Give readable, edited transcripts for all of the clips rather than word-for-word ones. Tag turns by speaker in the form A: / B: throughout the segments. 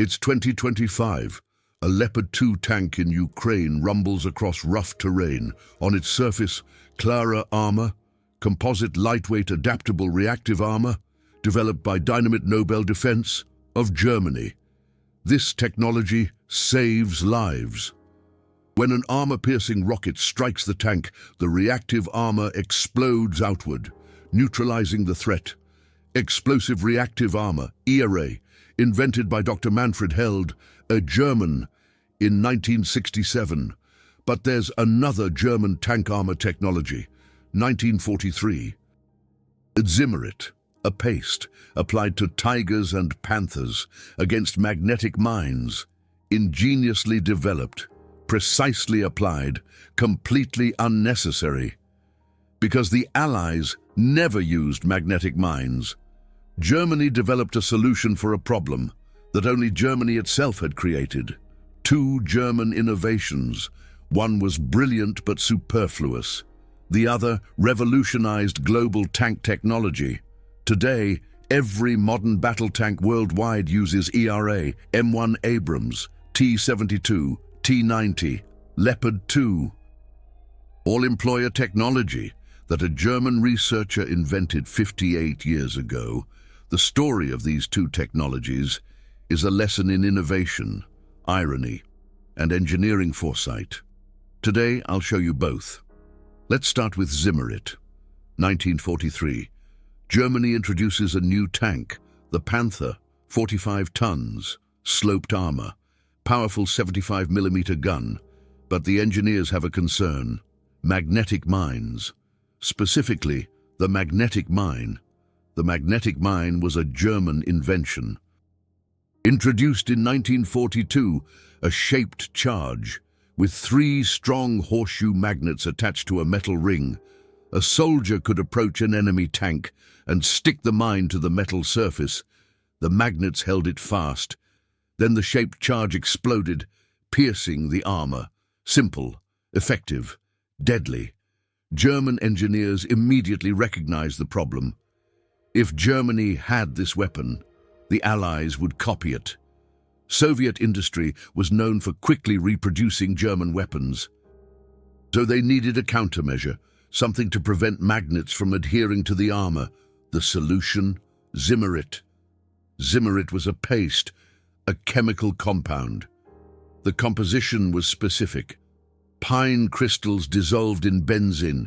A: It's 2025. A Leopard 2 tank in Ukraine rumbles across rough terrain. On its surface, CLARA Armor, composite lightweight adaptable reactive armor, developed by Dynamit Nobel Defence of Germany. This technology saves lives. When an armor-piercing rocket strikes the tank, the reactive armor explodes outward, neutralizing the threat. Explosive reactive armor, ERA, invented by Dr. Manfred Held, a German, in 1967. But there's another German tank armor technology, 1943. Zimmerit, a paste applied to tigers and panthers against magnetic mines, ingeniously developed, precisely applied, completely unnecessary. Because the Allies never used magnetic mines, Germany developed a solution for a problem that only Germany itself had created. Two German innovations. One was brilliant but superfluous. The other revolutionized global tank technology. Today, every modern battle tank worldwide uses ERA, M1 Abrams, T-72, T-90, Leopard 2. All employ a technology that a German researcher invented 58 years ago. The story of these two technologies is a lesson in innovation, irony, and engineering foresight. Today, I'll show you both. Let's start with Zimmerit. 1943. Germany introduces a new tank, the Panther, 45 tons, sloped armor, powerful 75mm gun, but the engineers have a concern: magnetic mines. Specifically, the magnetic mine. The magnetic mine was a German invention. Introduced in 1942, a shaped charge with 3 strong horseshoe magnets attached to a metal ring. A soldier could approach an enemy tank and stick the mine to the metal surface. The magnets held it fast. Then the shaped charge exploded, piercing the armor. Simple, effective, deadly. German engineers immediately recognized the problem. If Germany had this weapon, the Allies would copy it. Soviet industry was known for quickly reproducing German weapons. So they needed a countermeasure, something to prevent magnets from adhering to the armor. The solution? Zimmerit. Zimmerit was a paste, a chemical compound. The composition was specific: pine crystals dissolved in benzene,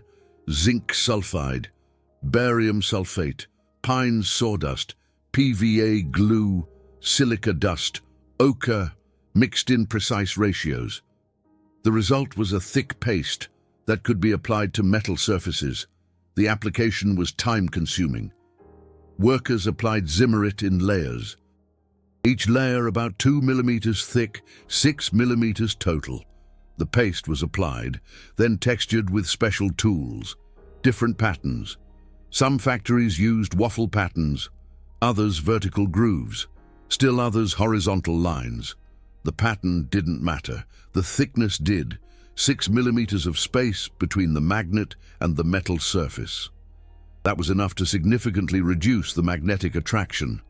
A: zinc sulfide, barium sulfate, pine sawdust, PVA glue, silica dust, ochre, mixed in precise ratios. The result was a thick paste that could be applied to metal surfaces. The application was time-consuming. Workers applied Zimmerit in layers. Each layer about 2 millimeters thick, 6 millimeters total. The paste was applied, then textured with special tools. Different patterns. Some factories used waffle patterns, others vertical grooves, still others horizontal lines. The pattern didn't matter, the thickness did. 6 millimeters of space between the magnet and the metal surface. That was enough to significantly reduce the magnetic attraction.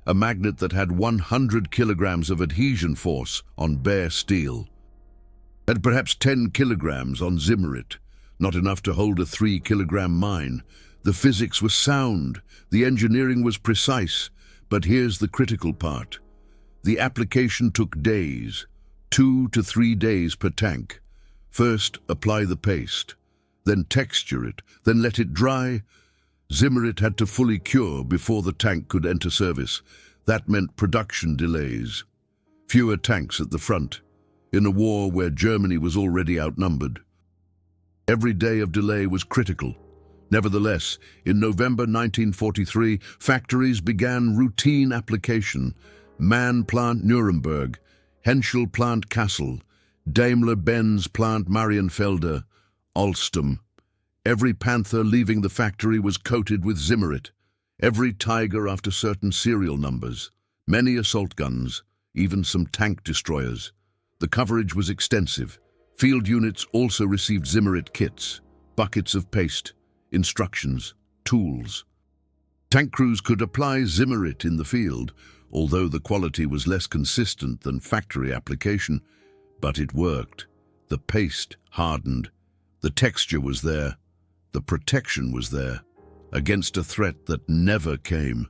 A: A magnet that had 100 kilograms of adhesion force on bare steel had perhaps 10 kilograms on Zimmerit, not enough to hold a 3-kilogram mine. The physics was sound, the engineering was precise, but here's the critical part. The application took days, 2 to 3 days per tank. First, apply the paste, then texture it, then let it dry. Zimmerit had to fully cure before the tank could enter service. That meant production delays. Fewer tanks at the front, in a war where Germany was already outnumbered. Every day of delay was critical. Nevertheless, in November 1943, factories began routine application. Mann plant Nuremberg, Henschel plant Kassel, Daimler-Benz plant Marienfelde, Alstom. Every Panther leaving the factory was coated with Zimmerit. Every Tiger after certain serial numbers. Many assault guns, even some tank destroyers. The coverage was extensive. Field units also received Zimmerit kits, buckets of paste, instructions, tools. Tank crews could apply Zimmerit in the field, although the quality was less consistent than factory application, but it worked. The paste hardened, the texture was there, the protection was there, against a threat that never came.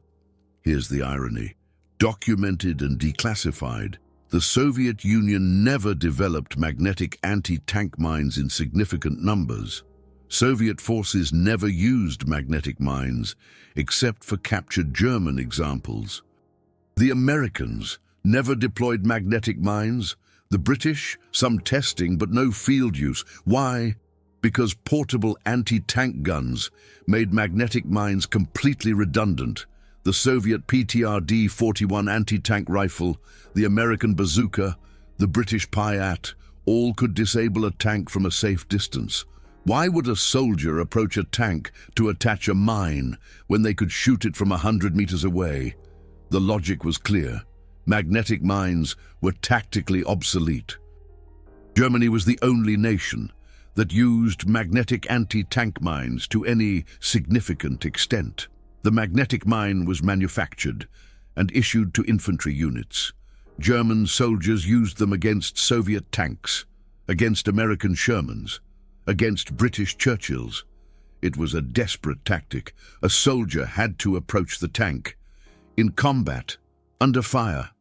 A: Here's the irony. Documented and declassified, the Soviet Union never developed magnetic anti-tank mines in significant numbers. Soviet forces never used magnetic mines, except for captured German examples. The Americans never deployed magnetic mines. The British, some testing but no field use. Why? Because portable anti-tank guns made magnetic mines completely redundant. The Soviet PTRD-41 anti-tank rifle, the American bazooka, the British Piat, all could disable a tank from a safe distance. Why would a soldier approach a tank to attach a mine when they could shoot it from 100 meters away? The logic was clear. Magnetic mines were tactically obsolete. Germany was the only nation that used magnetic anti-tank mines to any significant extent. The magnetic mine was manufactured and issued to infantry units. German soldiers used them against Soviet tanks, against American Shermans, against British Churchills. It was a desperate tactic. A soldier had to approach the tank. In combat, under fire,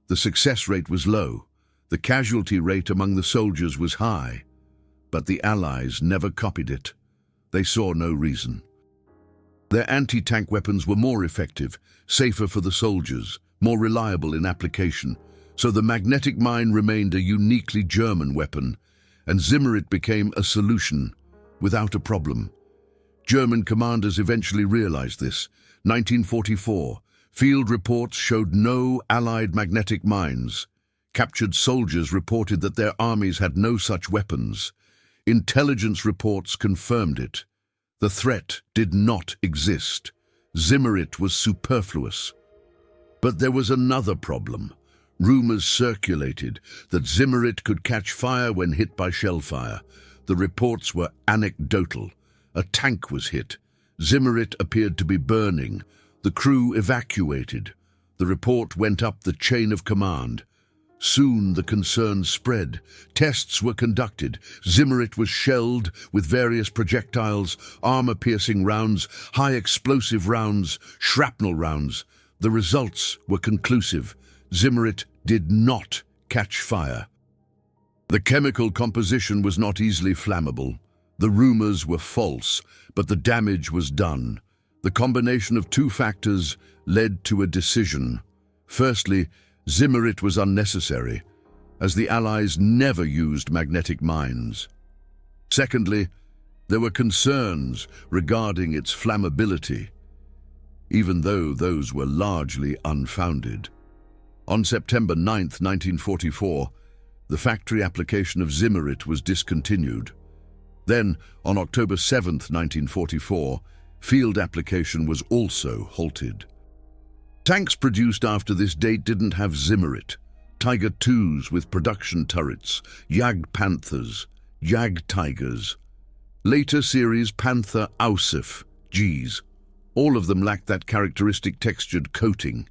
A: the success rate was low. The casualty rate among the soldiers was high. But the Allies never copied it. They saw no reason. Their anti-tank weapons were more effective, safer for the soldiers, more reliable in application, so the magnetic mine remained a uniquely German weapon, and Zimmerit became a solution without a problem. German commanders eventually realized this. 1944, field reports showed no Allied magnetic mines. Captured soldiers reported that their armies had no such weapons. Intelligence reports confirmed it. The threat did not exist. Zimmerit was superfluous. But there was another problem. Rumors circulated that Zimmerit could catch fire when hit by shellfire. The reports were anecdotal. A tank was hit. Zimmerit appeared to be burning. The crew evacuated. The report went up the chain of command. Soon the concern spread. Tests were conducted. Zimmerit was shelled with various projectiles, armor-piercing rounds, high-explosive rounds, shrapnel rounds. The results were conclusive. Zimmerit did not catch fire. The chemical composition was not easily flammable. The rumors were false, but the damage was done. The combination of two factors led to a decision. Firstly, Zimmerit was unnecessary, as the Allies never used magnetic mines. Secondly, there were concerns regarding its flammability, even though those were largely unfounded. On September 9, 1944, the factory application of Zimmerit was discontinued. Then, on October 7, 1944, field application was also halted. Tanks produced after this date didn't have Zimmerit. Tiger IIs with production turrets, Jag Panthers, Jag Tigers. Later series Panther Ausf, Gs. All of them lacked that characteristic textured coating.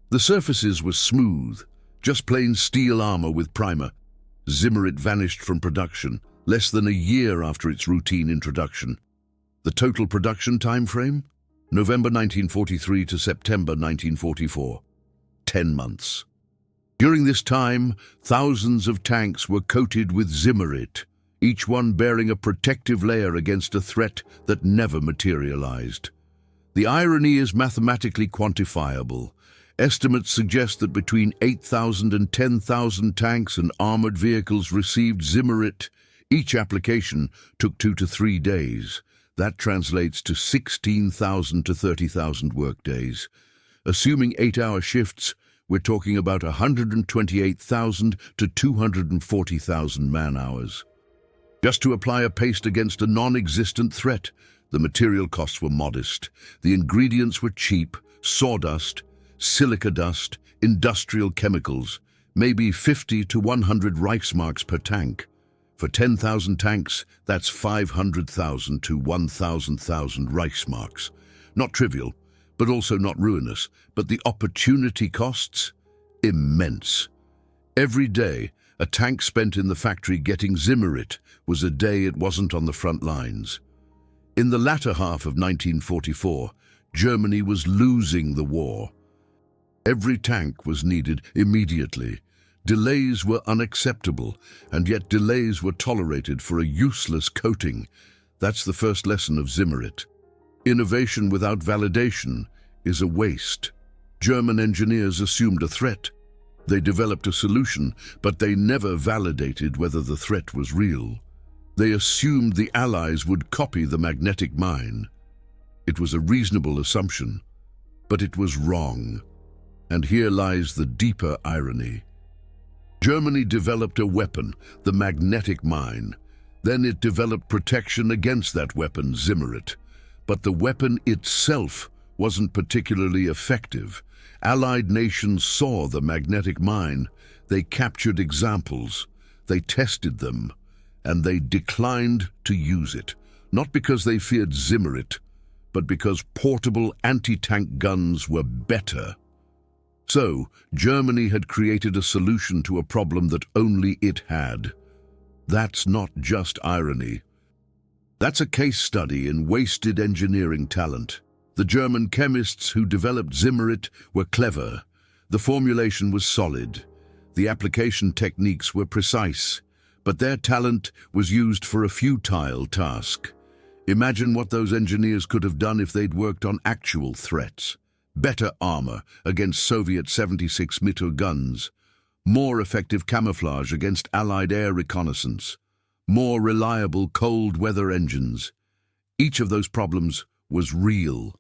A: The surfaces were smooth, just plain steel armor with primer. Zimmerit vanished from production less than a year after its routine introduction. The total production time frame? November 1943 to September 1944. 10 months. During this time, thousands of tanks were coated with Zimmerit, each one bearing a protective layer against a threat that never materialized. The irony is mathematically quantifiable. Estimates suggest that between 8,000 and 10,000 tanks and armored vehicles received Zimmerit. Each application took 2 to 3 days. That translates to 16,000 to 30,000 workdays. Assuming 8-hour shifts, we're talking about 128,000 to 240,000 man-hours. Just to apply a paste against a non-existent threat, the material costs were modest. The ingredients were cheap: sawdust, silica dust, industrial chemicals, maybe 50 to 100 Reichsmarks per tank. For 10,000 tanks, that's 500,000 to 1,000 Reichsmarks. Not trivial, but also not ruinous. But the opportunity costs? Immense. Every day, a tank spent in the factory getting Zimmerit was a day it wasn't on the front lines. In the latter half of 1944, Germany was losing the war. Every tank was needed immediately. Delays were unacceptable, and yet delays were tolerated for a useless coating. That's the first lesson of Zimmerit. Innovation without validation is a waste. German engineers assumed a threat. They developed a solution, but they never validated whether the threat was real. They assumed the Allies would copy the magnetic mine. It was a reasonable assumption, but it was wrong. And here lies the deeper irony. Germany developed a weapon, the magnetic mine. Then it developed protection against that weapon, Zimmerit. But the weapon itself wasn't particularly effective. Allied nations saw the magnetic mine. They captured examples. They tested them. And they declined to use it. Not because they feared Zimmerit, but because portable anti-tank guns were better. So, Germany had created a solution to a problem that only it had. That's not just irony. That's a case study in wasted engineering talent. The German chemists who developed Zimmerit were clever. The formulation was solid. The application techniques were precise. But their talent was used for a futile task. Imagine what those engineers could have done if they'd worked on actual threats. Better armor against Soviet 76 mm guns. More effective camouflage against Allied air reconnaissance. More reliable cold weather engines. Each of those problems was real.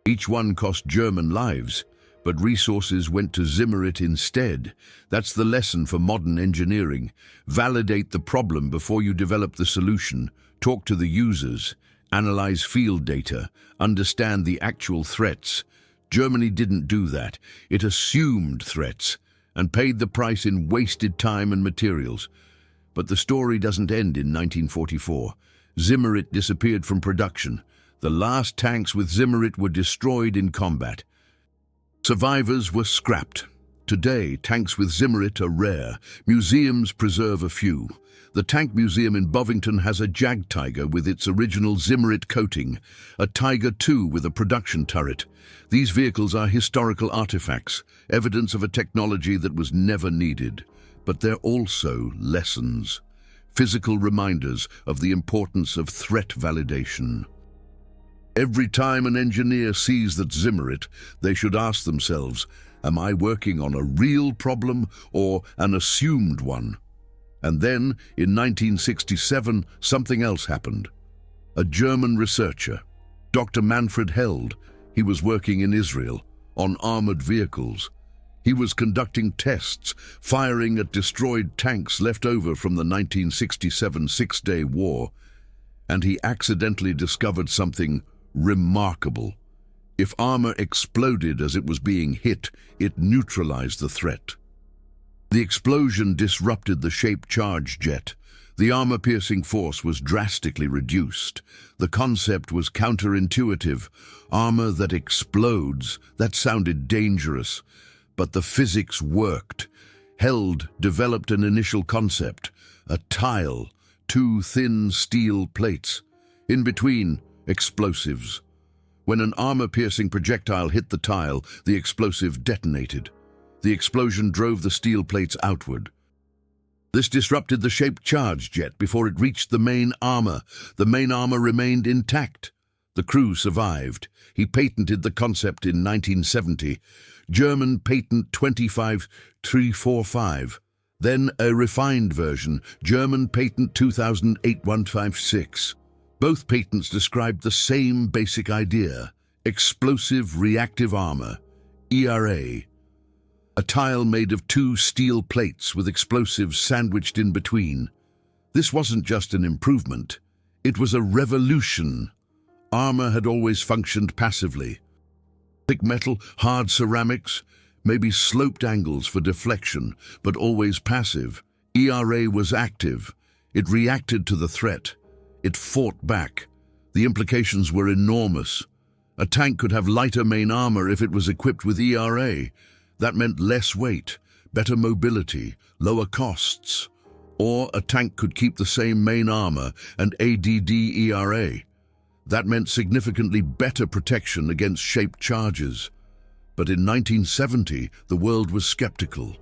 A: Each one cost German lives, but resources went to Zimmerit instead. That's the lesson for modern engineering. Validate the problem before you develop the solution. Talk to the users. Analyze field data. Understand the actual threats. Germany didn't do that. It assumed threats and paid the price in wasted time and materials. But the story doesn't end in 1944. Zimmerit disappeared from production. The last tanks with Zimmerit were destroyed in combat. Survivors were scrapped. Today, tanks with Zimmerit are rare. Museums preserve a few. The Tank Museum in Bovington has a Jag Tiger with its original Zimmerit coating, a Tiger II with a production turret. These vehicles are historical artifacts, evidence of a technology that was never needed. But they're also lessons, physical reminders of the importance of threat validation. Every time an engineer sees that Zimmerit, they should ask themselves, am I working on a real problem or an assumed one? And then, in 1967, something else happened. A German researcher, Dr. Manfred Held, he was working in Israel on armored vehicles. He was conducting tests, firing at destroyed tanks left over from the 1967 Six-Day War, and he accidentally discovered something remarkable. If armor exploded as it was being hit, it neutralized the threat. The explosion disrupted the shaped charge jet. The armor-piercing force was drastically reduced. The concept was counterintuitive. Armor that explodes, that sounded dangerous. But the physics worked. Held developed an initial concept, a tile, two thin steel plates. In between, explosives. When an armor-piercing projectile hit the tile, the explosive detonated. The explosion drove the steel plates outward. This disrupted the shaped charge jet before it reached the main armor. The main armor remained intact. The crew survived. He patented the concept in 1970. German patent 25345. Then a refined version, German patent 2008-156. Both patents described the same basic idea, explosive reactive armor, ERA. A tile made of two steel plates with explosives sandwiched in between. This wasn't just an improvement, it was a revolution. Armor had always functioned passively. Thick metal, hard ceramics, maybe sloped angles for deflection, but always passive. ERA was active. It reacted to the threat. It fought back. The implications were enormous. A tank could have lighter main armor if it was equipped with ERA. That meant less weight, better mobility, lower costs. Or a tank could keep the same main armor and ADD ERA. That meant significantly better protection against shaped charges. But in 1970, the world was skeptical.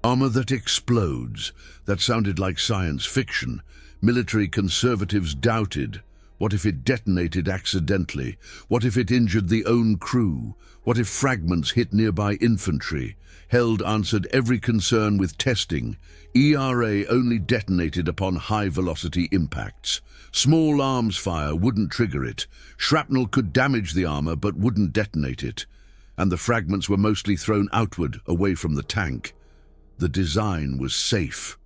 A: Armor that explodes, that sounded like science fiction. Military conservatives doubted. What if it detonated accidentally? What if it injured the own crew? What if fragments hit nearby infantry? Held answered every concern with testing. ERA only detonated upon high-velocity impacts. Small arms fire wouldn't trigger it. Shrapnel could damage the armor but wouldn't detonate it. And the fragments were mostly thrown outward, away from the tank. The design was safe.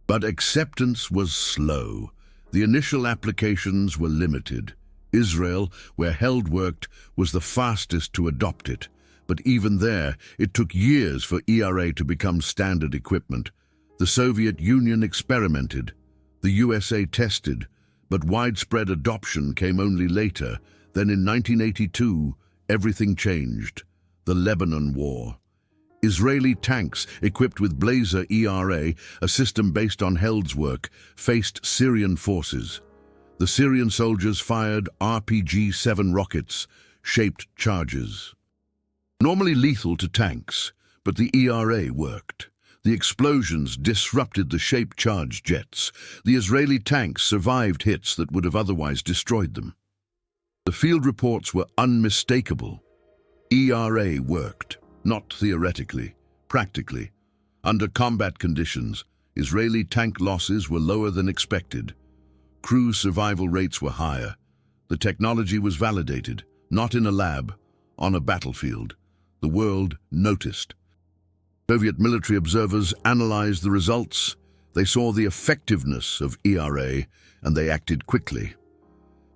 A: But acceptance was slow. The initial applications were limited. Israel, where Held worked, was the fastest to adopt it. But even there, it took years for ERA to become standard equipment. The Soviet Union experimented. The USA tested. But widespread adoption came only later. Then in 1982, everything changed. The Lebanon War. Israeli tanks equipped with Blazer ERA, a system based on Held's work, faced Syrian forces. The Syrian soldiers fired RPG-7 rockets, shaped charges. Normally lethal to tanks, but the ERA worked. The explosions disrupted the shaped charge jets. The Israeli tanks survived hits that would have otherwise destroyed them. The field reports were unmistakable. ERA worked. Not theoretically, practically. Under combat conditions, Israeli tank losses were lower than expected. Crew survival rates were higher. The technology was validated, not in a lab, on a battlefield. The world noticed. Soviet military observers analyzed the results. They saw the effectiveness of ERA, and they acted quickly.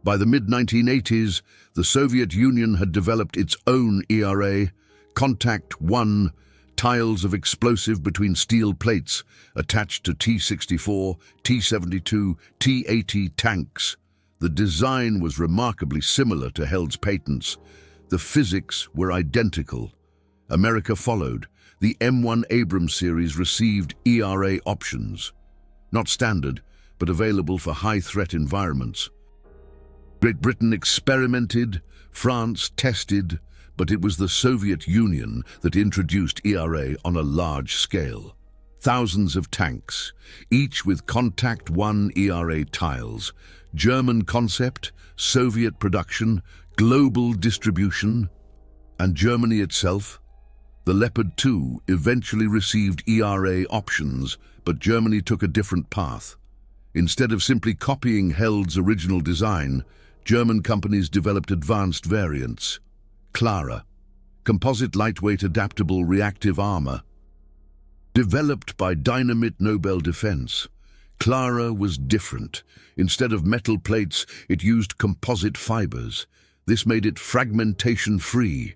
A: By the mid-1980s, the Soviet Union had developed its own ERA, Contact 1, tiles of explosive between steel plates attached to T-64, T-72, T-80 tanks. The design was remarkably similar to Held's patents. The physics were identical. America followed. The M1 Abrams series received ERA options. Not standard, but available for high-threat environments. Great Britain experimented, France tested, but it was the Soviet Union that introduced ERA on a large scale. Thousands of tanks, each with Contact 1 ERA tiles. German concept, Soviet production, global distribution. And Germany itself? The Leopard 2 eventually received ERA options, but Germany took a different path. Instead of simply copying Held's original design, German companies developed advanced variants. CLARA, composite lightweight adaptable reactive armor. Developed by Dynamit Nobel Defence, CLARA was different. Instead of metal plates, it used composite fibers. This made it fragmentation-free.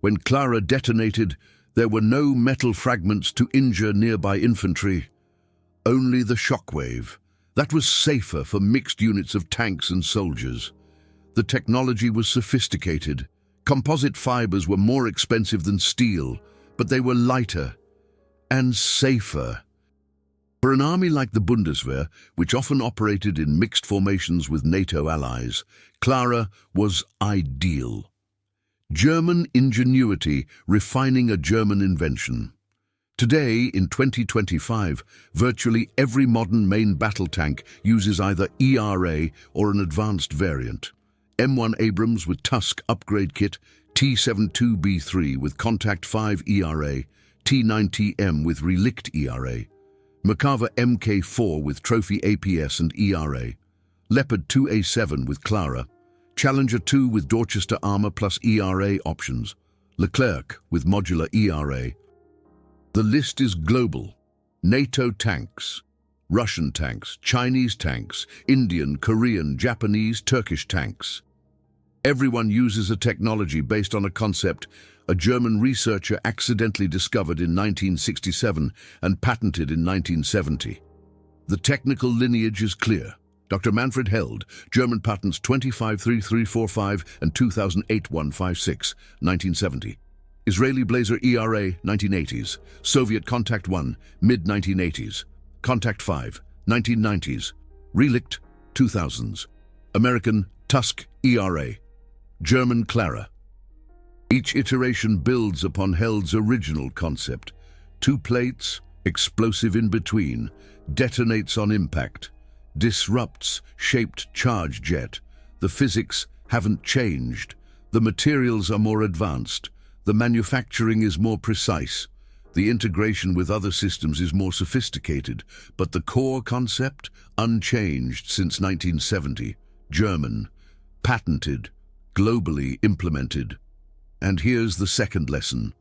A: When CLARA detonated, there were no metal fragments to injure nearby infantry. Only the shockwave. That was safer for mixed units of tanks and soldiers. The technology was sophisticated. Composite fibers were more expensive than steel, but they were lighter and safer. For an army like the Bundeswehr, which often operated in mixed formations with NATO allies, CLARA was ideal. German ingenuity refining a German invention. Today, in 2025, virtually every modern main battle tank uses either ERA or an advanced variant. M1 Abrams with Tusk upgrade kit, T-72B3 with Contact 5 ERA, T-90M with Relict ERA, Merkava Mk4 with Trophy APS and ERA, Leopard 2A7 with CLARA, Challenger 2 with Dorchester Armor plus ERA options, Leclerc with modular ERA. The list is global. NATO tanks, Russian tanks, Chinese tanks, Indian, Korean, Japanese, Turkish tanks. Everyone uses a technology based on a concept a German researcher accidentally discovered in 1967 and patented in 1970. The technical lineage is clear. Dr. Manfred Held, German patents 253345 and 2008-156, 1970. Israeli Blazer ERA, 1980s. Soviet Contact 1, mid-1980s. Contact 5, 1990s. Relict, 2000s. American Tusk ERA. German CLARA. Each iteration builds upon Held's original concept. 2 plates, explosive in between, detonates on impact, disrupts shaped charge jet. The physics haven't changed. The materials are more advanced. The manufacturing is more precise. The integration with other systems is more sophisticated, but the core concept, unchanged since 1970. German, patented, globally implemented. And here's the second lesson.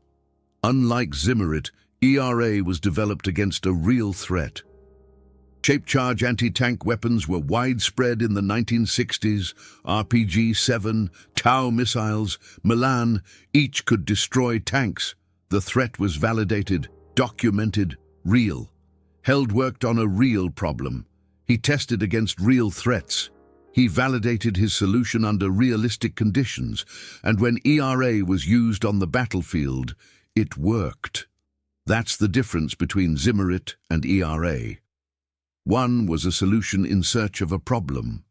A: Unlike Zimmerit, ERA was developed against a real threat. Shaped charge anti-tank weapons were widespread in the 1960s. RPG-7, Tau missiles, Milan, each could destroy tanks. The threat was validated, documented, real. Held worked on a real problem. He tested against real threats. He validated his solution under realistic conditions, and when ERA was used on the battlefield, it worked. That's the difference between Zimmerit and ERA. One was a solution in search of a problem.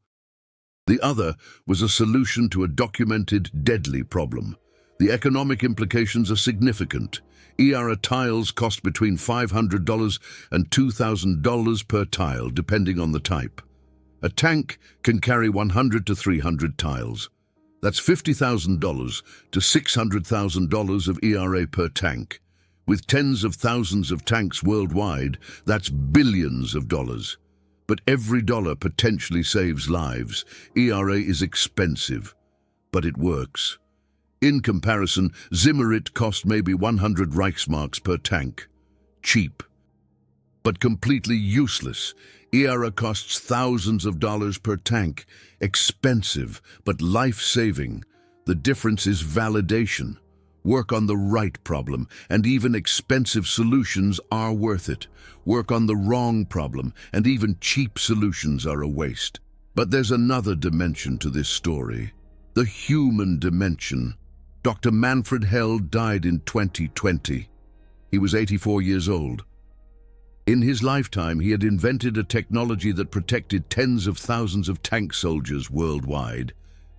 A: The other was a solution to a documented, deadly problem. The economic implications are significant. ERA tiles cost between $500 and $2,000 per tile, depending on the type. A tank can carry 100 to 300 tiles. That's $50,000 to $600,000 of ERA per tank. With tens of thousands of tanks worldwide, that's billions of dollars. But every dollar potentially saves lives. ERA is expensive, but it works. In comparison, Zimmerit cost maybe 100 Reichsmarks per tank. Cheap, but completely useless. ERA costs thousands of dollars per tank. Expensive, but life-saving. The difference is validation. Work on the right problem, and even expensive solutions are worth it. Work on the wrong problem, and even cheap solutions are a waste. But there's another dimension to this story. The human dimension. Dr. Manfred Held died in 2020. He was 84 years old. In his lifetime, he had invented a technology that protected tens of thousands of tank soldiers worldwide.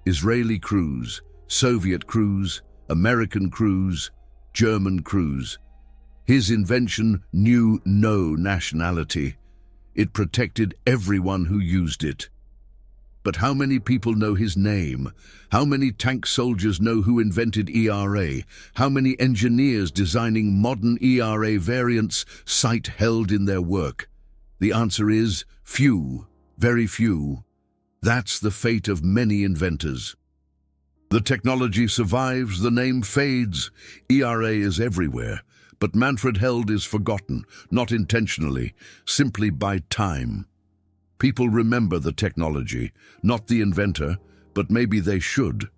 A: Israeli crews, Soviet crews, American crews, German crews. His invention knew no nationality. It protected everyone who used it. But how many people know his name? How many tank soldiers know who invented ERA? How many engineers designing modern ERA variants cite Held in their work? The answer is few, very few. That's the fate of many inventors. The technology survives, the name fades. ERA is everywhere, but Manfred Held is forgotten, not intentionally, simply by time. People remember the technology, not the inventor, but maybe they should,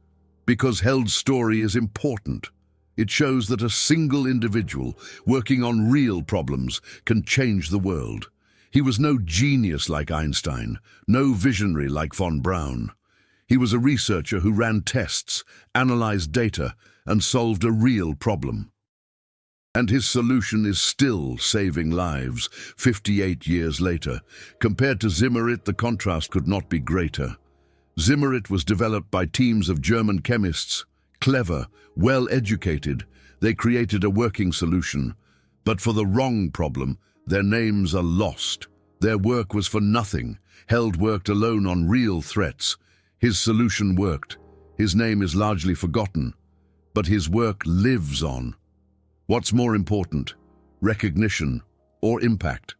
A: because Held's story is important. It shows that a single individual working on real problems can change the world. He was no genius like Einstein, no visionary like von Braun. He was a researcher who ran tests, analyzed data, and solved a real problem. And his solution is still saving lives, 58 years later. Compared to Zimmerit, the contrast could not be greater. Zimmerit was developed by teams of German chemists, clever, well-educated. They created a working solution. But for the wrong problem, their names are lost. Their work was for nothing. Held worked alone on real threats. His solution worked. His name is largely forgotten, but his work lives on. What's more important, recognition or impact?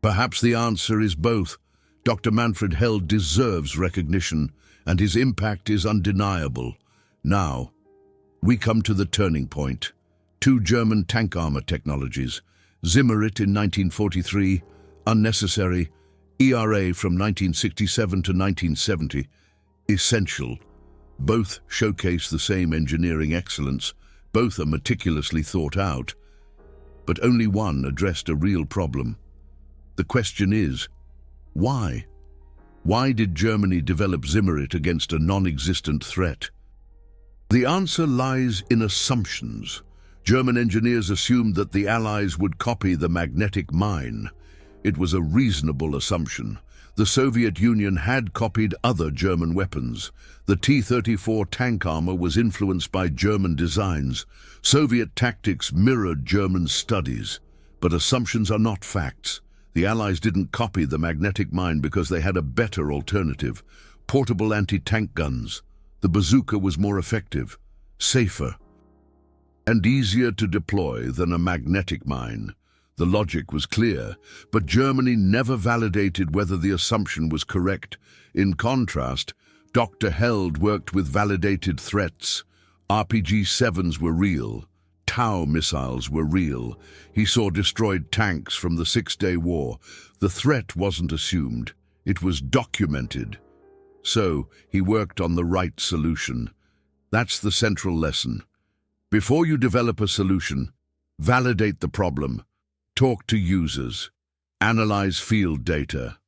A: Perhaps the answer is both. Dr. Manfred Held deserves recognition, and his impact is undeniable. Now, we come to the turning point. 2 German tank armor technologies. Zimmerit in 1943, unnecessary. ERA from 1967 to 1970. Essential. Both showcase the same engineering excellence. Both are meticulously thought out. But only one addressed a real problem. The question is, why? Why did Germany develop Zimmerit against a non-existent threat? The answer lies in assumptions. German engineers assumed that the Allies would copy the magnetic mine. It was a reasonable assumption. The Soviet Union had copied other German weapons. The T-34 tank armor was influenced by German designs. Soviet tactics mirrored German studies. But assumptions are not facts. The Allies didn't copy the magnetic mine because they had a better alternative: portable anti-tank guns. The bazooka was more effective, safer, and easier to deploy than a magnetic mine. The logic was clear, but Germany never validated whether the assumption was correct. In contrast, Dr. Held worked with validated threats. RPG-7s were real. Tau missiles were real. He saw destroyed tanks from the Six-Day War. The threat wasn't assumed. It was documented. So he worked on the right solution. That's the central lesson. Before you develop a solution, validate the problem. Talk to users. Analyze field data.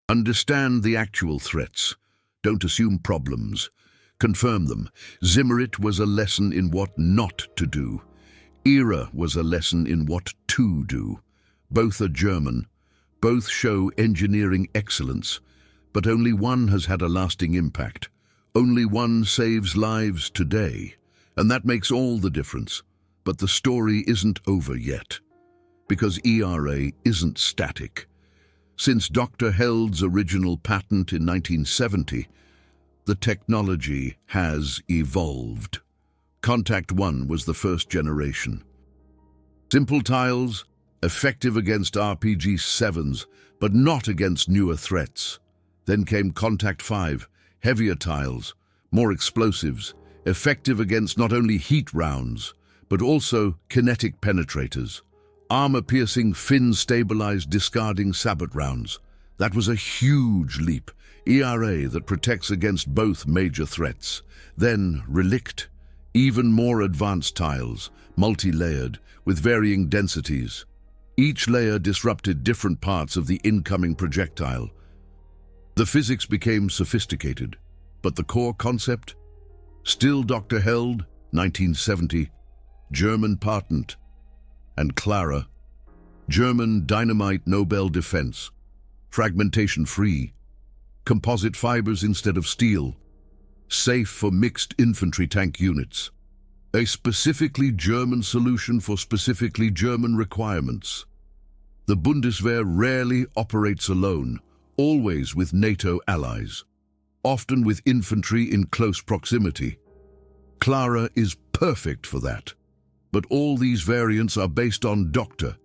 A: Understand the actual threats. Don't assume problems. Confirm them. Zimmerit was a lesson in what not to do. ERA was a lesson in what to do. Both are German. Both show engineering excellence. But only one has had a lasting impact. Only one saves lives today. And that makes all the difference. But the story isn't over yet. Because ERA isn't static. Since Dr. Held's original patent in 1970, the technology has evolved. Contact 1 was the first generation. Simple tiles, effective against RPG-7s, but not against newer threats. Then came Contact 5, heavier tiles, more explosives, effective against not only heat rounds, but also kinetic penetrators. Armor-piercing, fin-stabilized, discarding sabot rounds. That was a huge leap. ERA that protects against both major threats. Then Relict, even more advanced tiles, multi-layered, with varying densities. Each layer disrupted different parts of the incoming projectile. The physics became sophisticated, but the core concept? Still Dr. Held, 1970, German patent, and CLARA, German Dynamit Nobel Defence, fragmentation-free, composite fibers instead of steel, safe for mixed infantry tank units, a specifically German solution for specifically German requirements. The Bundeswehr rarely operates alone, always with NATO allies, often with infantry in close proximity. CLARA is perfect for that. But all these variants are based on Dr.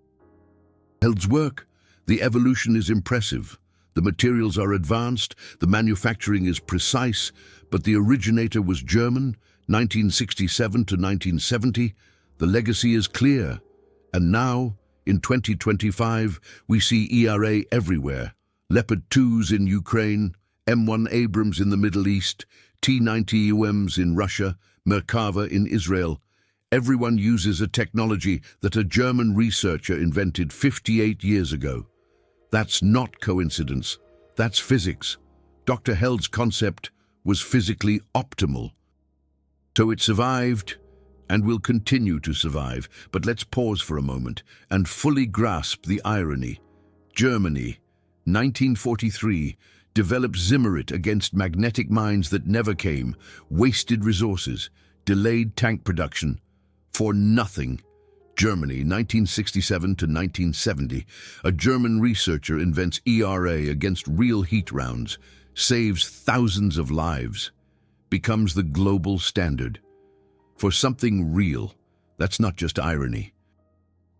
A: Held's work. The evolution is impressive. The materials are advanced, the manufacturing is precise, but the originator was German, 1967 to 1970. The legacy is clear. And now, in 2025, we see ERA everywhere. Leopard 2s in Ukraine, M1 Abrams in the Middle East, T-90 UMs in Russia, Merkava in Israel. Everyone uses a technology that a German researcher invented 58 years ago. That's not coincidence. That's physics. Dr. Held's concept was physically optimal. So it survived and will continue to survive. But let's pause for a moment and fully grasp the irony. Germany, 1943, developed Zimmerit against magnetic mines that never came, wasted resources, delayed tank production. For nothing. Germany, 1967 to 1970. A German researcher invents ERA against real heat rounds, saves thousands of lives, becomes the global standard. For something real, that's not just irony.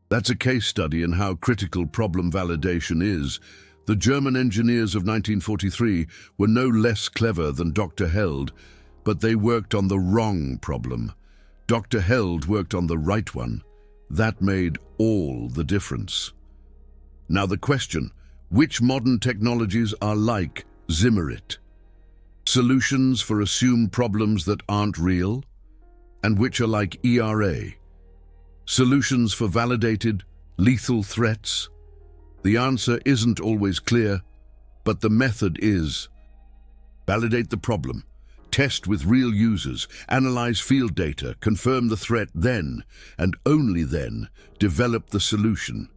A: That's a case study in how critical problem validation is. The German engineers of 1943 were no less clever than Dr. Held, but they worked on the wrong problem. Dr. Held worked on the right one. That made all the difference. Now the question, which modern technologies are like Zimmerit? Solutions for assumed problems that aren't real? And which are like ERA? Solutions for validated, lethal threats? The answer isn't always clear, But the method is: validate the problem, test with real users, analyze field data, confirm the threat, then, and only then, develop the solution.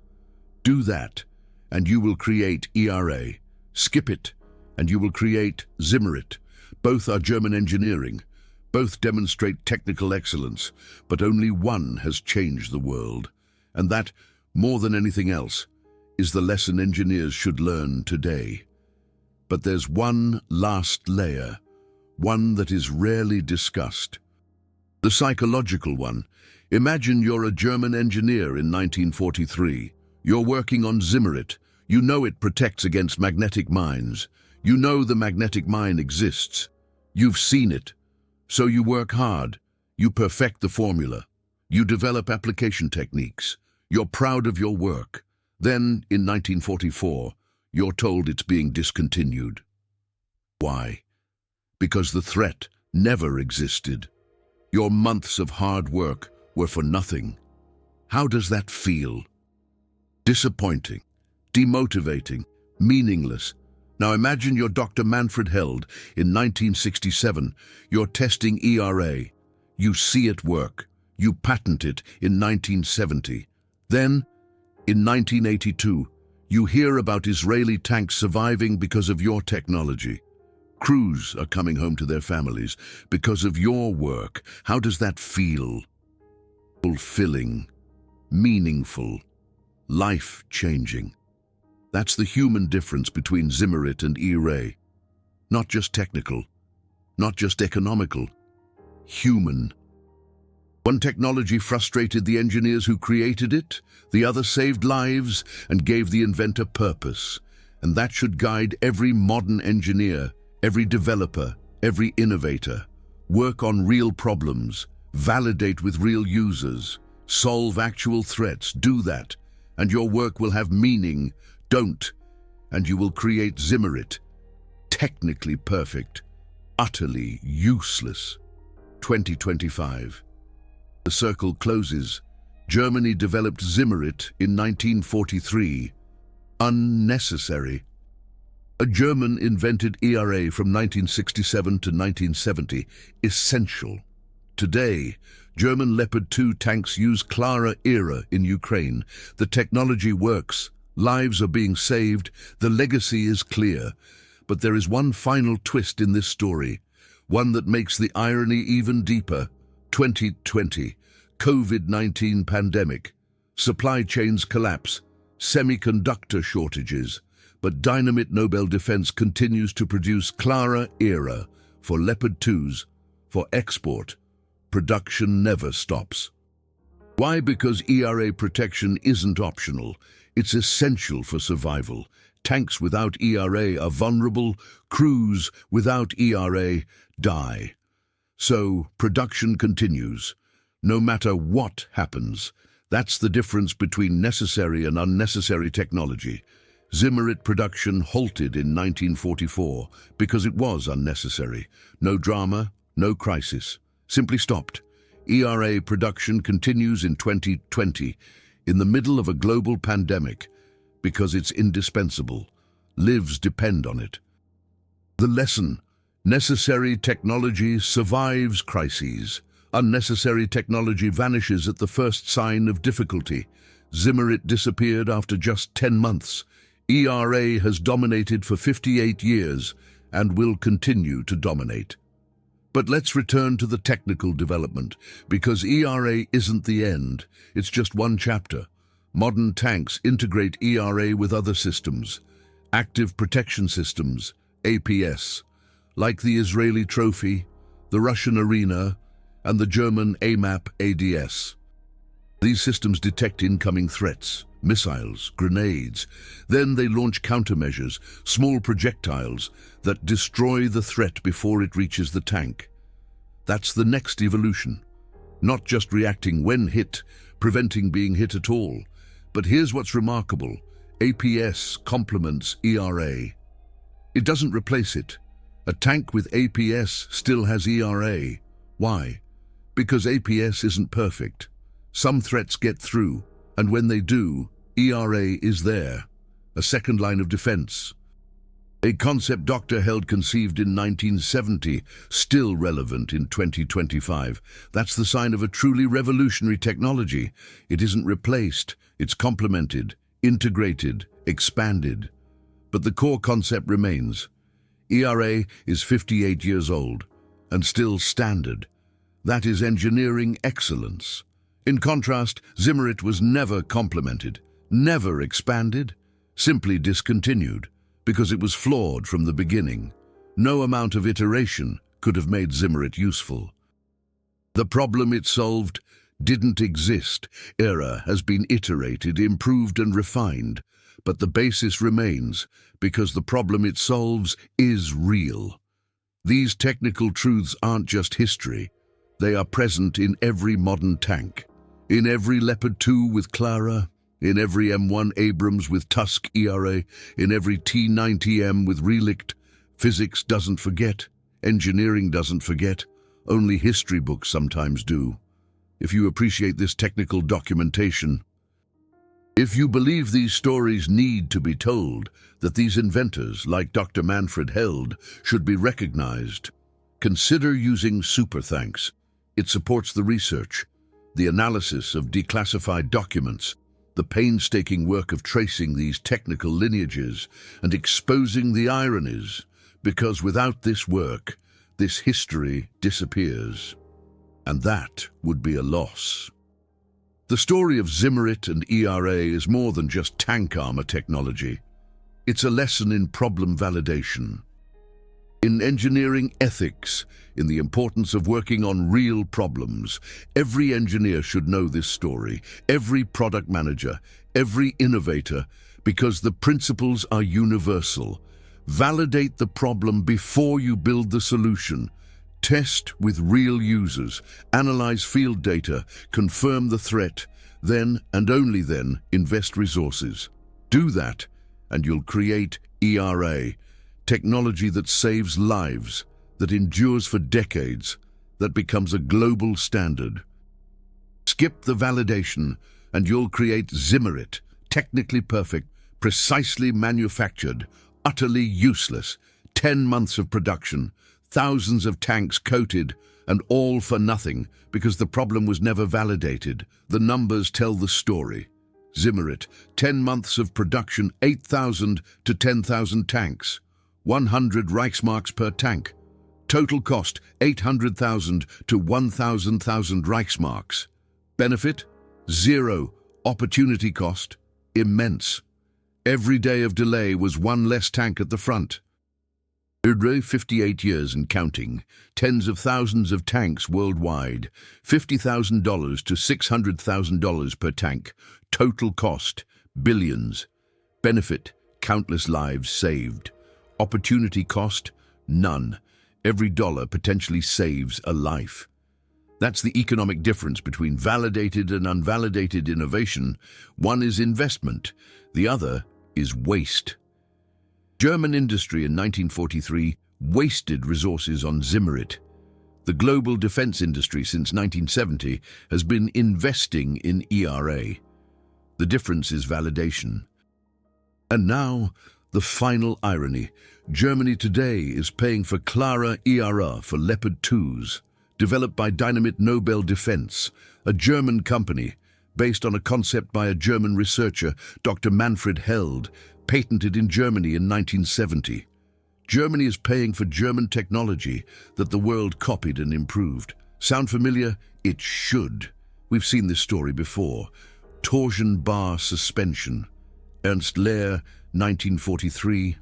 A: Do that, and you will create ERA. Skip it, and you will create Zimmerit. Both are German engineering. Both demonstrate technical excellence, but only one has changed the world. And that, more than anything else, is the lesson engineers should learn today. But there's one last layer, one that is rarely discussed. The psychological one. Imagine you're a German engineer in 1943. You're working on Zimmerit. You know it protects against magnetic mines. You know the magnetic mine exists. You've seen it. So you work hard. You perfect the formula. You develop application techniques. You're proud of your work. Then, in 1944, you're told it's being discontinued. Why? Because the threat never existed. Your months of hard work were for nothing. How does that feel? Disappointing, demotivating, meaningless. Now imagine you're Dr. Manfred Held in 1967. You're testing ERA. You see it work. You patent it in 1970. Then, in 1982, you hear about Israeli tanks surviving because of your technology. Crews are coming home to their families because of your work. How does that feel? Fulfilling, meaningful, life-changing. That's the human difference between Zimmerit and ERA. Not just technical, not just economical, human. One technology frustrated the engineers who created it, the other saved lives and gave the inventor purpose. And that should guide every modern engineer, every developer, every innovator. Work on real problems, validate with real users, solve actual threats. Do that, and your work will have meaning. Don't, and you will create Zimmerit. Technically perfect, utterly useless. 2025. The circle closes. Germany developed Zimmerit in 1943. Unnecessary. A German invented ERA from 1967 to 1970. Essential. Today, German Leopard 2 tanks use CLARA ERA in Ukraine. The technology works. Lives are being saved. The legacy is clear. But there is one final twist in this story, one that makes the irony even deeper. 2020, COVID-19 pandemic, supply chains collapse, semiconductor shortages, but Dynamit Nobel Defence continues to produce CLARA ERA for Leopard 2s, for export. Production never stops. Why? Because ERA protection isn't optional. It's essential for survival. Tanks without ERA are vulnerable. Crews without ERA die. So production continues, no matter what happens. That's the difference between necessary and unnecessary technology. Zimmerit production halted in 1944 because it was unnecessary. No drama, no crisis. Simply stopped. ERA production continues in 2020, in the middle of a global pandemic, because it's indispensable. Lives depend on it. The lesson: necessary technology survives crises. Unnecessary technology vanishes at the first sign of difficulty. Zimmerit disappeared after just 10 months. ERA has dominated for 58 years and will continue to dominate. But let's return to the technical development, because ERA isn't the end. It's just one chapter. Modern tanks integrate ERA with other systems, active protection systems, APS, like the Israeli Trophy, the Russian Arena, and the German AMAP ADS. These systems detect incoming threats, missiles, grenades. Then they launch countermeasures, small projectiles that destroy the threat before it reaches the tank. That's the next evolution. Not just reacting when hit, preventing being hit at all. But here's what's remarkable. APS complements ERA. It doesn't replace it. A tank with APS still has ERA. Why? Because APS isn't perfect. Some threats get through, and when they do, ERA is there, a second line of defense. A concept Dr. Held conceived in 1970, still relevant in 2025. That's the sign of a truly revolutionary technology. It isn't replaced, it's complemented, integrated, expanded. But the core concept remains. ERA is 58 years old and still standard. That is engineering excellence. In contrast, Zimmerit was never complemented, never expanded, simply discontinued, because it was flawed from the beginning. No amount of iteration could have made Zimmerit useful. The problem it solved didn't exist. ERA has been iterated, improved and refined, but the basis remains because the problem it solves is real. These technical truths aren't just history. They are present in every modern tank, in every Leopard 2 with CLARA, in every M1 Abrams with Tusk ERA, in every T-90M with Relict. Physics doesn't forget, engineering doesn't forget, only history books sometimes do. If you appreciate this technical documentation, if you believe these stories need to be told, that these inventors, like Dr. Manfred Held, should be recognized, consider using Super Thanks. It supports the research, the analysis of declassified documents, the painstaking work of tracing these technical lineages and exposing the ironies, because without this work, this history disappears. And that would be a loss. The story of Zimmerit and ERA is more than just tank armor technology. It's a lesson in problem validation, in engineering ethics, in the importance of working on real problems. Every engineer should know this story, every product manager, every innovator, because the principles are universal. Validate the problem before you build the solution. Test with real users, analyze field data, confirm the threat, then and only then invest resources. Do that, and you'll create ERA, technology that saves lives, that endures for decades, that becomes a global standard. Skip the validation, and you'll create Zimmerit, technically perfect, precisely manufactured, utterly useless, 10 months of production, thousands of tanks coated, and all for nothing, because the problem was never validated. The numbers tell the story. Zimmerit, 10 months of production, 8,000 to 10,000 tanks, 100 Reichsmarks per tank. Total cost, 800,000 to 1,000 Reichsmarks. Benefit? Zero. Opportunity cost? Immense. Every day of delay was one less tank at the front. ERA, 58 years and counting, tens of thousands of tanks worldwide, $50,000 to $600,000 per tank. Total cost, billions. Benefit, countless lives saved. Opportunity cost, none. Every dollar potentially saves a life. That's the economic difference between validated and unvalidated innovation. One is investment, the other is waste. German industry in 1943 wasted resources on Zimmerit. The global defense industry since 1970 has been investing in ERA. The difference is validation. And now, the final irony. Germany today is paying for CLARA ERA for Leopard 2s, developed by Dynamit Nobel Defence, a German company based on a concept by a German researcher, Dr. Manfred Held, patented in Germany in 1970. Germany is paying for German technology that the world copied and improved. Sound familiar? It should. We've seen this story before. Torsion bar suspension. Ernst Lehr, 1943.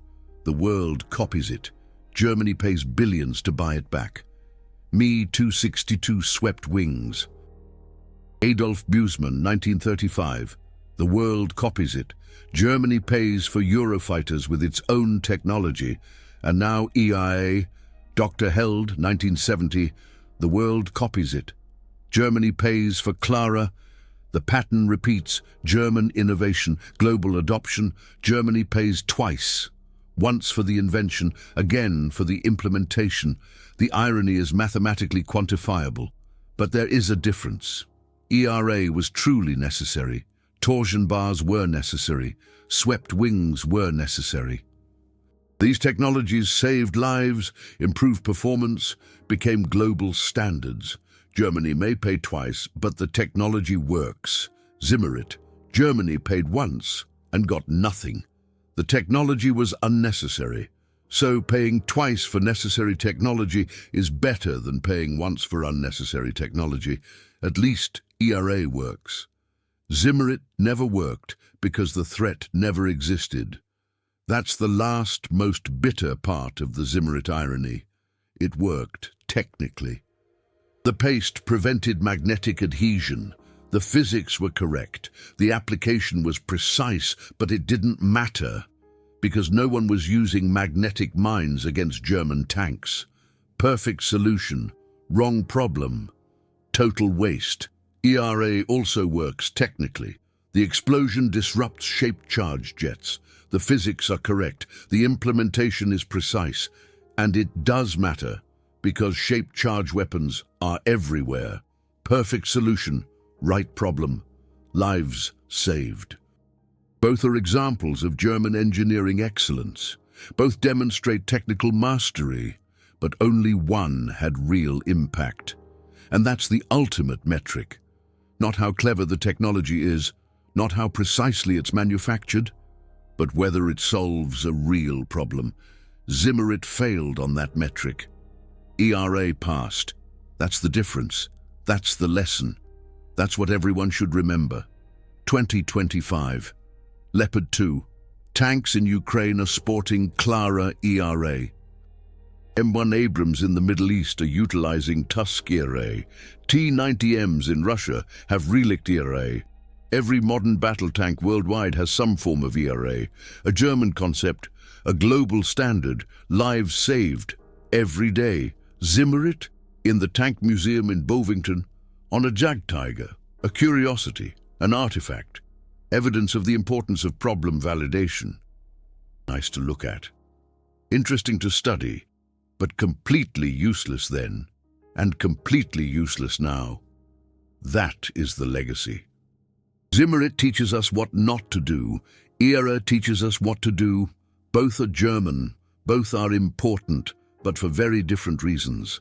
A: The world copies it. Germany pays billions to buy it back. Me-262 swept wings. Adolf Busemann, 1935. The world copies it. Germany pays for Eurofighters with its own technology. And now EIA, Dr. Held, 1970. The world copies it. Germany pays for CLARA. The pattern repeats. German innovation, global adoption. Germany pays twice. Once for the invention, again for the implementation. The irony is mathematically quantifiable. But there is a difference. ERA was truly necessary. Torsion bars were necessary. Swept wings were necessary. These technologies saved lives, improved performance, became global standards. Germany may pay twice, but the technology works. Zimmerit. Germany paid once and got nothing. The technology was unnecessary. So paying twice for necessary technology is better than paying once for unnecessary technology. At least ERA works. Zimmerit never worked because the threat never existed. That's the last, most bitter part of the Zimmerit irony. It worked, technically. The paste prevented magnetic adhesion. The physics were correct. The application was precise, but it didn't matter because no one was using magnetic mines against German tanks. Perfect solution. Wrong problem. Total waste. ERA also works technically. The explosion disrupts shaped charge jets. The physics are correct. The implementation is precise. And it does matter because shaped charge weapons are everywhere. Perfect solution. Right problem. Lives saved. Both are examples of German engineering excellence. Both demonstrate technical mastery, but only one had real impact. And that's the ultimate metric. Not how clever the technology is, not how precisely it's manufactured, but whether it solves a real problem. Zimmerit failed on that metric. ERA passed. That's the difference. That's the lesson. That's what everyone should remember. 2025. Leopard 2. Tanks in Ukraine are sporting CLARA ERA. M1 Abrams in the Middle East are utilizing Tusk ERA. T-90Ms in Russia have Relict ERA. Every modern battle tank worldwide has some form of ERA. A German concept, a global standard, lives saved every day. Zimmerit in the Tank Museum in Bovington, on a Jagdtiger, a curiosity, an artifact, evidence of the importance of problem validation. Nice to look at. Interesting to study, but completely useless then, and completely useless now. That is the legacy. Zimmerit teaches us what not to do. ERA teaches us what to do. Both are German, both are important, but for very different reasons.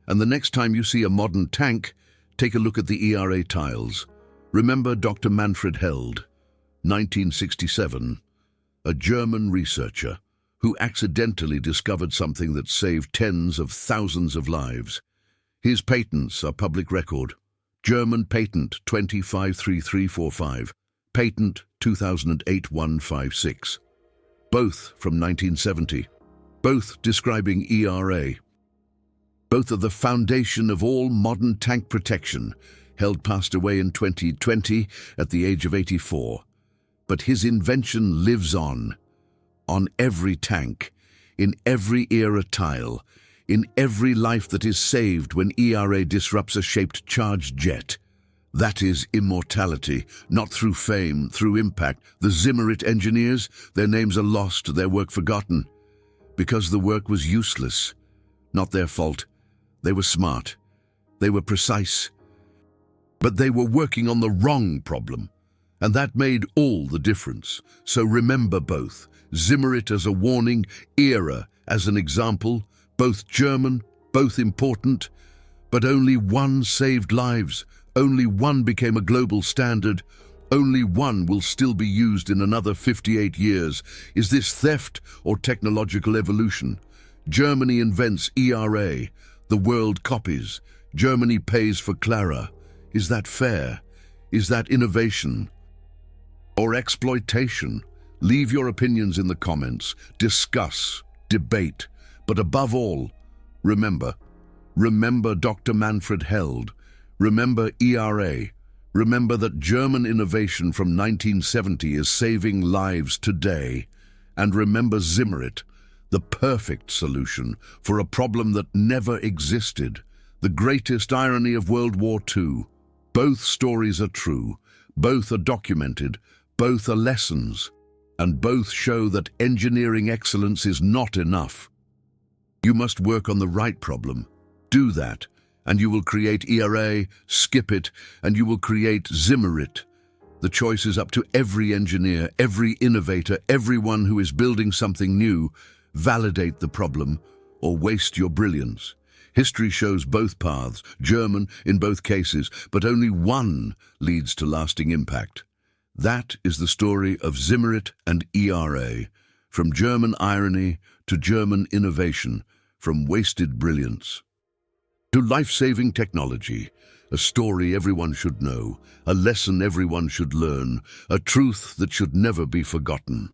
A: And the next time you see a modern tank, take a look at the ERA tiles. Remember Dr. Manfred Held, 1967, a German researcher who accidentally discovered something that saved tens of thousands of lives. His patents are public record. German patent 253345, patent 2008-156. Both from 1970. Both describing ERA. Both are the foundation of all modern tank protection. Held passed away in 2020 at the age of 84. But his invention lives on every tank, in every era tile, in every life that is saved when ERA disrupts a shaped charged jet. That is immortality, not through fame, through impact. The Zimmerit engineers, their names are lost, their work forgotten, because the work was useless. Not their fault. They were smart. They were precise. But they were working on the wrong problem, and that made all the difference. So remember both. Zimmerit as a warning, ERA as an example, both German, both important, but only one saved lives, only one became a global standard, only one will still be used in another 58 years. Is this theft or technological evolution? Germany invents ERA, the world copies. Germany pays for CLARA. Is that fair? Is that innovation or exploitation? Leave your opinions in the comments. Discuss, debate. But above all, remember Dr. Manfred Held. Remember ERA. Remember that German innovation from 1970 is saving lives today. And remember Zimmerit, the perfect solution for a problem that never existed. The greatest irony of World War II. Both stories are true. Both are documented. Both are lessons. And both show that engineering excellence is not enough. You must work on the right problem. Do that, and you will create ERA, skip it, and you will create Zimmerit. The choice is up to every engineer, every innovator, everyone who is building something new. validate the problem, or waste your brilliance. History shows both paths, German in both cases, but only one leads to lasting impact. That is the story of Zimmerit and ERA, from German irony to German innovation, from wasted brilliance to life-saving technology. A story everyone should know, a lesson everyone should learn, a truth that should never be forgotten.